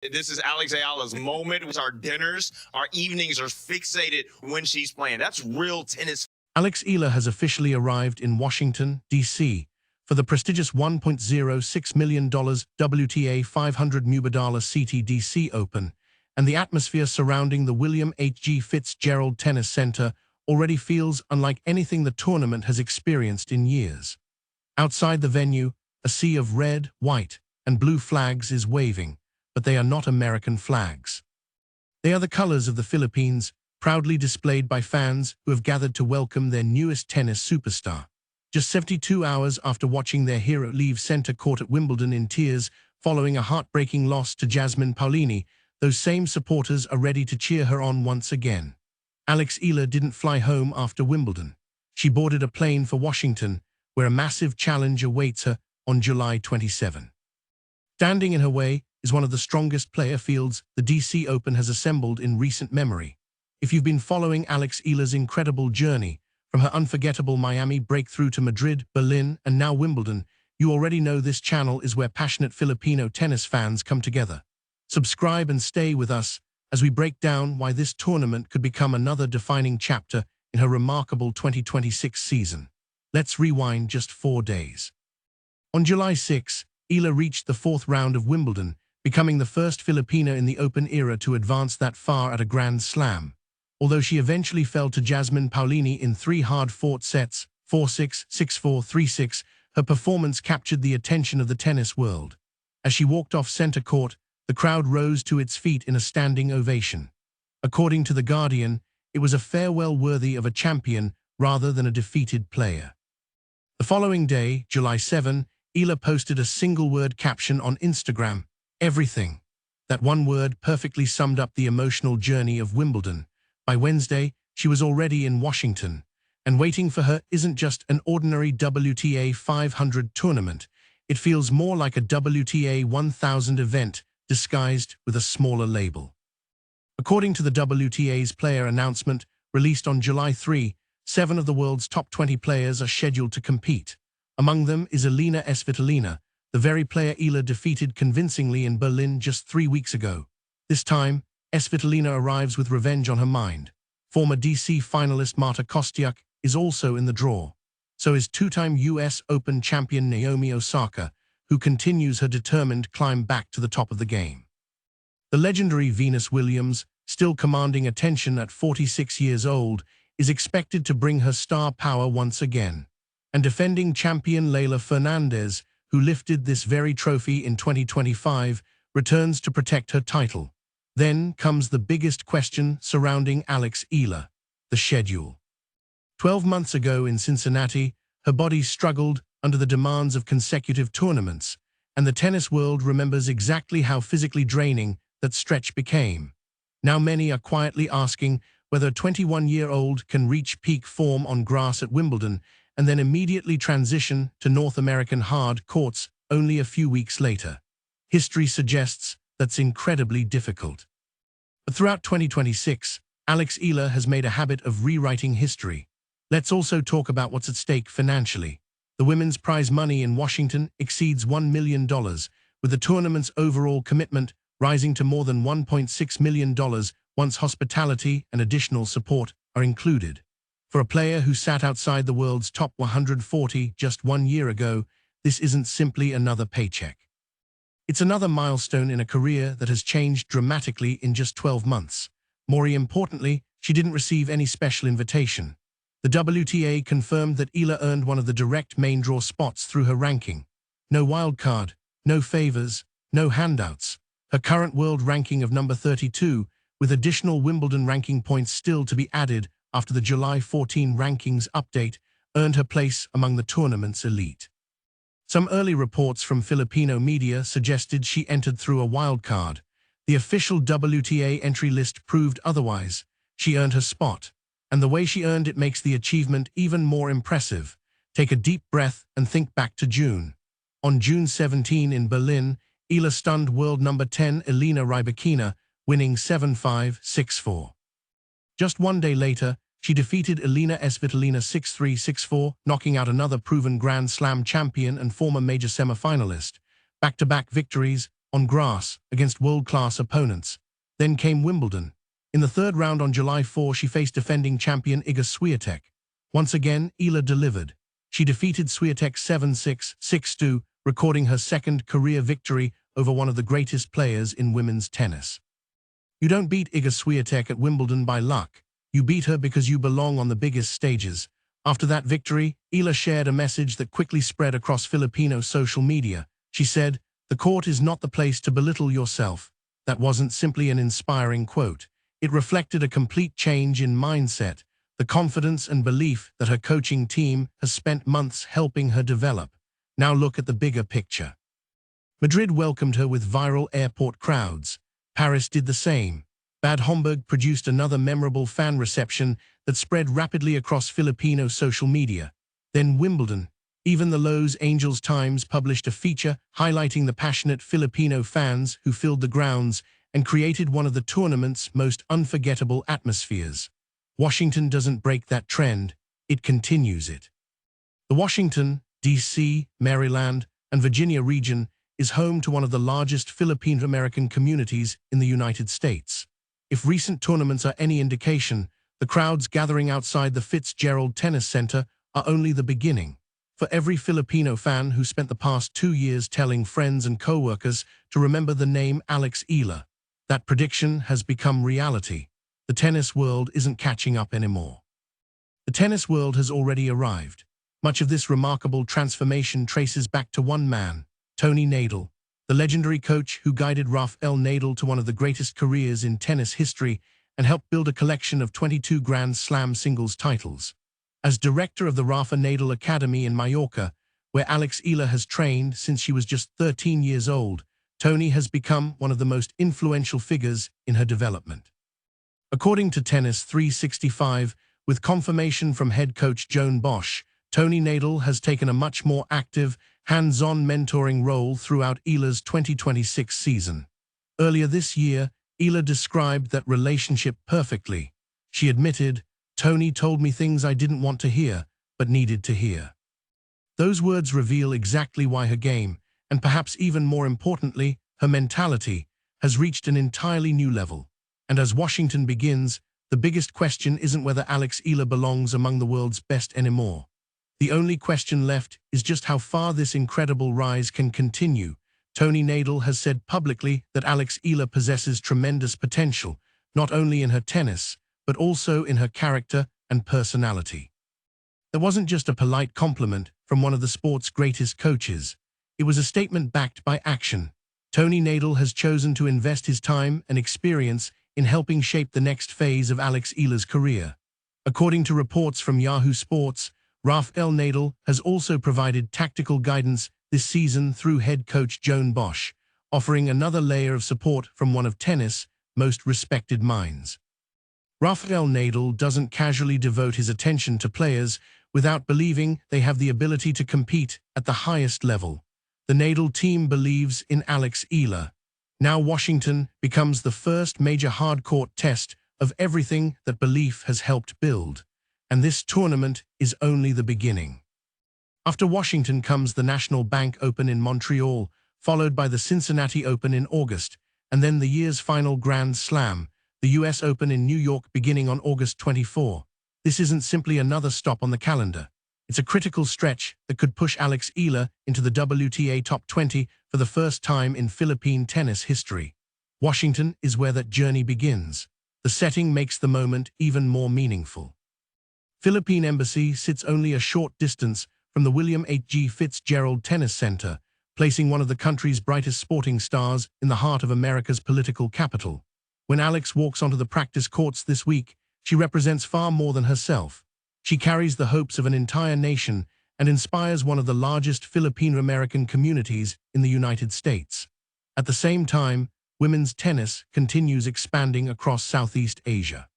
This is Alex Ayala's moment. Our dinners, our evenings are fixated when she's playing. That's real tennis. Alex Ayala has officially arrived in Washington, D.C. for the prestigious $1.06 million WTA 500 Mubadala CTDC Open, and the atmosphere surrounding the William H.G. Fitzgerald Tennis Center already feels unlike anything the tournament has experienced in years. Outside the venue, a sea of red, white, and blue flags is waving, but they are not American flags. They are the colors of the Philippines, proudly displayed by fans who have gathered to welcome their newest tennis superstar. Just 72 hours after watching their hero leave center court at Wimbledon in tears following a heartbreaking loss to Jasmine Paolini, those same supporters are ready to cheer her on once again. Alex Ayala didn't fly home after Wimbledon. She boarded a plane for Washington, where a massive challenge awaits her on July 27. Standing in her way is one of the strongest player fields the DC Open has assembled in recent memory. If you've been following Alex Ayala's incredible journey, from her unforgettable Miami breakthrough to Madrid, Berlin, and now Wimbledon, you already know this channel is where passionate Filipino tennis fans come together. Subscribe and stay with us as we break down why this tournament could become another defining chapter in her remarkable 2026 season. Let's rewind just 4 days. On July 6, Ayala reached the fourth round of Wimbledon, becoming the first Filipina in the Open era to advance that far at a Grand Slam. Although she eventually fell to Jasmine Paolini in 3 hard-fought sets, 4-6, 6-4, 3-6, her performance captured the attention of the tennis world. As she walked off center court, the crowd rose to its feet in a standing ovation. According to The Guardian, it was a farewell worthy of a champion rather than a defeated player. The following day, July 7, Ayala posted a single-word caption on Instagram: "Everything." That one word perfectly summed up the emotional journey of Wimbledon. By Wednesday, she was already in Washington, and waiting for her isn't just an ordinary WTA 500 tournament. It feels more like a WTA 1000 event disguised with a smaller label. According to the WTA's player announcement, released on July 3, 7 of the world's top 20 players are scheduled to compete. Among them is Elina Svitolina, the very player Ayala defeated convincingly in Berlin just 3 weeks ago. This time, Svitolina arrives with revenge on her mind. Former DC finalist Marta Kostyuk is also in the draw. So is two-time US Open champion Naomi Osaka, who continues her determined climb back to the top of the game. The legendary Venus Williams, still commanding attention at 46 years old, is expected to bring her star power once again. And defending champion Leylah Fernandez, who lifted this very trophy in 2025, returns to protect her title. Then comes the biggest question surrounding Alex Ayala: the schedule. 12 months ago in Cincinnati, her body struggled under the demands of consecutive tournaments, and the tennis world remembers exactly how physically draining that stretch became. Now many are quietly asking whether a 21-year-old can reach peak form on grass at Wimbledon and then immediately transition to North American hard courts only a few weeks later. History suggests that's incredibly difficult. But throughout 2026, Alex Ayala has made a habit of rewriting history. Let's also talk about what's at stake financially. The women's prize money in Washington exceeds $1 million, with the tournament's overall commitment rising to more than $1.6 million once hospitality and additional support are included. For a player who sat outside the world's top 140 just 1 year ago, this isn't simply another paycheck. It's another milestone in a career that has changed dramatically in just 12 months. More importantly, she didn't receive any special invitation. The WTA confirmed that Ayala earned one of the direct main draw spots through her ranking. No wildcard, no favors, no handouts. Her current world ranking of number 32, with additional Wimbledon ranking points still to be added after the July 14 rankings update, earned her place among the tournament's elite. Some early reports from Filipino media suggested she entered through a wildcard. The official WTA entry list proved otherwise. She earned her spot, and the way she earned it makes the achievement even more impressive. Take a deep breath and think back to June. On June 17 in Berlin, Ayala stunned world number 10 Elena Rybakina, winning 7-5, 6-4. Just 1 day later, she defeated Elina Svitolina 6-3, 6-4, knocking out another proven Grand Slam champion and former major semifinalist. Back-to-back victories, on grass, against world-class opponents. Then came Wimbledon. In the third round on July 4, she faced defending champion Iga Swiatek. Once again, Eala delivered. She defeated Swiatek 7-6, 6-2, recording her second career victory over one of the greatest players in women's tennis. You don't beat Iga Swiatek at Wimbledon by luck. You beat her because you belong on the biggest stages. After that victory, Eala shared a message that quickly spread across Filipino social media. She said, "The court is not the place to belittle yourself." That wasn't simply an inspiring quote. It reflected a complete change in mindset, the confidence and belief that her coaching team has spent months helping her develop. Now look at the bigger picture. Madrid welcomed her with viral airport crowds. Paris did the same. Bad Homburg produced another memorable fan reception that spread rapidly across Filipino social media. Then Wimbledon. Even the Los Angeles Times published a feature highlighting the passionate Filipino fans who filled the grounds and created one of the tournament's most unforgettable atmospheres. Washington doesn't break that trend, it continues it. The Washington, D.C., Maryland, and Virginia region is home to one of the largest Filipino-American communities in the United States. If recent tournaments are any indication, the crowds gathering outside the Fitzgerald Tennis Center are only the beginning. For every Filipino fan who spent the past 2 years telling friends and co-workers to remember the name Alex Ayala, that prediction has become reality. The tennis world isn't catching up anymore. The tennis world has already arrived. Much of this remarkable transformation traces back to one man, Toni Nadal, the legendary coach who guided Rafael Nadal to one of the greatest careers in tennis history and helped build a collection of 22 Grand Slam singles titles. As director of the Rafa Nadal Academy in Mallorca, where Alex Ayala has trained since she was just 13 years old, Toni has become one of the most influential figures in her development. According to Tennis 365, with confirmation from head coach Joan Bosch, Toni Nadal has taken a much more active, hands-on mentoring role throughout Ayala's 2026 season. Earlier this year, Ayala described that relationship perfectly. She admitted, "Toni told me things I didn't want to hear, but needed to hear." Those words reveal exactly why her game, and perhaps even more importantly, her mentality, has reached an entirely new level. And as Washington begins, the biggest question isn't whether Alex Ayala belongs among the world's best anymore. The only question left is just how far this incredible rise can continue. Toni Nadal has said publicly that Alex Ayala possesses tremendous potential, not only in her tennis, but also in her character and personality. That wasn't just a polite compliment from one of the sport's greatest coaches. It was a statement backed by action. Toni Nadal has chosen to invest his time and experience in helping shape the next phase of Alex Ayala's career. According to reports from Yahoo Sports, Rafael Nadal has also provided tactical guidance this season through head coach Joan Bosch, offering another layer of support from one of tennis' most respected minds. Rafael Nadal doesn't casually devote his attention to players without believing they have the ability to compete at the highest level. The Nadal team believes in Alex Ayala. Now Washington becomes the first major hard-court test of everything that belief has helped build. And this tournament is only the beginning. After Washington comes the National Bank Open in Montreal, followed by the Cincinnati Open in August, and then the year's final Grand Slam, the US Open in New York beginning on August 24. This isn't simply another stop on the calendar. It's a critical stretch that could push Alex Ayala into the WTA top 20 for the first time in Philippine tennis history. Washington is where that journey begins. The setting makes the moment even more meaningful. Philippine Embassy sits only a short distance from the William H.G. Fitzgerald Tennis Center, placing one of the country's brightest sporting stars in the heart of America's political capital. When Alex walks onto the practice courts this week, she represents far more than herself. She carries the hopes of an entire nation and inspires one of the largest Filipino-American communities in the United States. At the same time, women's tennis continues expanding across Southeast Asia.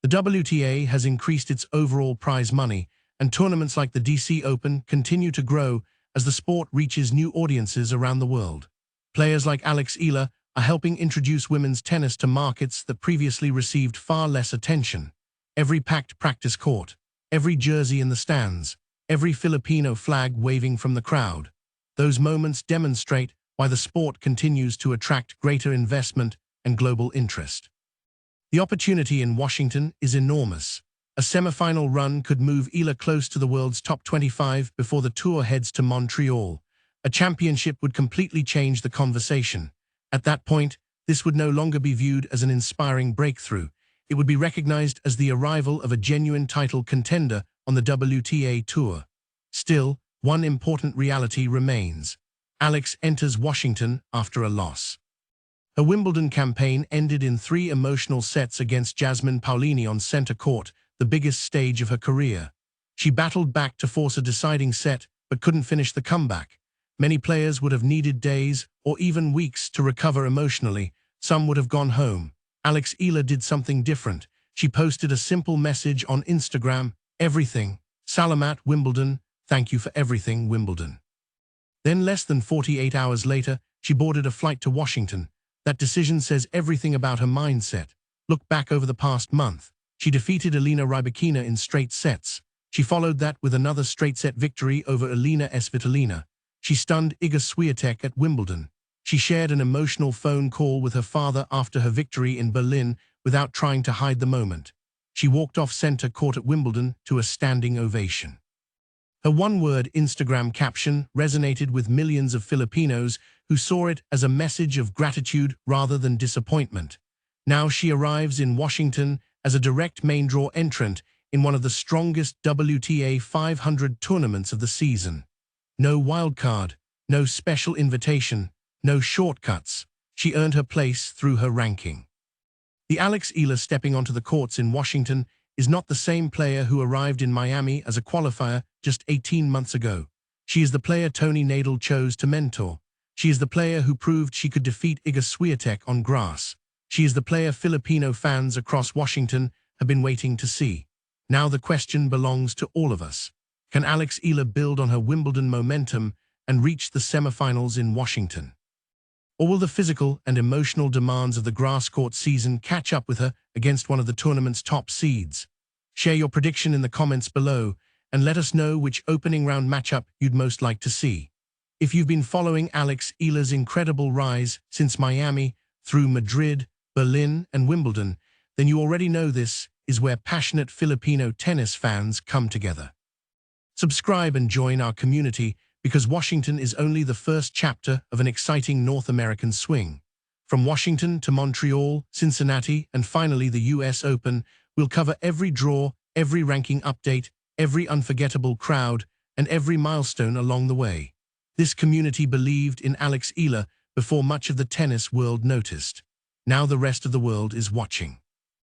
The WTA has increased its overall prize money, and tournaments like the DC Open continue to grow as the sport reaches new audiences around the world. Players like Alex Ayala are helping introduce women's tennis to markets that previously received far less attention. Every packed practice court, every jersey in the stands, every Filipino flag waving from the crowd. Those moments demonstrate why the sport continues to attract greater investment and global interest. The opportunity in Washington is enormous. A semi-final run could move Eala close to the world's top 25 before the tour heads to Montreal. A championship would completely change the conversation. At that point, this would no longer be viewed as an inspiring breakthrough. It would be recognized as the arrival of a genuine title contender on the WTA Tour. Still, one important reality remains. Alex enters Washington after a loss. Her Wimbledon campaign ended in 3 emotional sets against Jasmine Paolini on center court, the biggest stage of her career. She battled back to force a deciding set, but couldn't finish the comeback. Many players would have needed days or even weeks to recover emotionally. Some would have gone home. Alex Ayala did something different. She posted a simple message on Instagram: "Everything. Salamat Wimbledon. Thank you for everything, Wimbledon." Then less than 48 hours later, she boarded a flight to Washington. That decision says everything about her mindset. Look back over the past month. She defeated Elena Rybakina in straight sets. She followed that with another straight-set victory over Elena Svitolina. She stunned Iga Swiatek at Wimbledon. She shared an emotional phone call with her father after her victory in Berlin without trying to hide the moment. She walked off center court at Wimbledon to a standing ovation. Her one-word Instagram caption resonated with millions of Filipinos who saw it as a message of gratitude rather than disappointment. Now she arrives in Washington as a direct main-draw entrant in one of the strongest WTA 500 tournaments of the season. No wildcard, no special invitation, no shortcuts. She earned her place through her ranking. The Alex Ayala stepping onto the courts in Washington is not the same player who arrived in Miami as a qualifier just 18 months ago. She is the player Toni chose to mentor. She is the player who proved she could defeat Iga Swiatek on grass. She is the player Filipino fans across Washington have been waiting to see. Now the question belongs to all of us. Can Alex Ayala build on her Wimbledon momentum and reach the semifinals in Washington? Or will the physical and emotional demands of the grass court season catch up with her against one of the tournament's top seeds? Share your prediction in the comments below and let us know which opening round matchup you'd most like to see. If you've been following Alex Ayala's incredible rise since Miami through Madrid, Berlin, and Wimbledon, then you already know this is where passionate Filipino tennis fans come together. Subscribe and join our community because Washington is only the first chapter of an exciting North American swing. From Washington to Montreal, Cincinnati, and finally the US Open, we'll cover every draw, every ranking update, every unforgettable crowd, and every milestone along the way. This community believed in Alex Ayala before much of the tennis world noticed. Now the rest of the world is watching.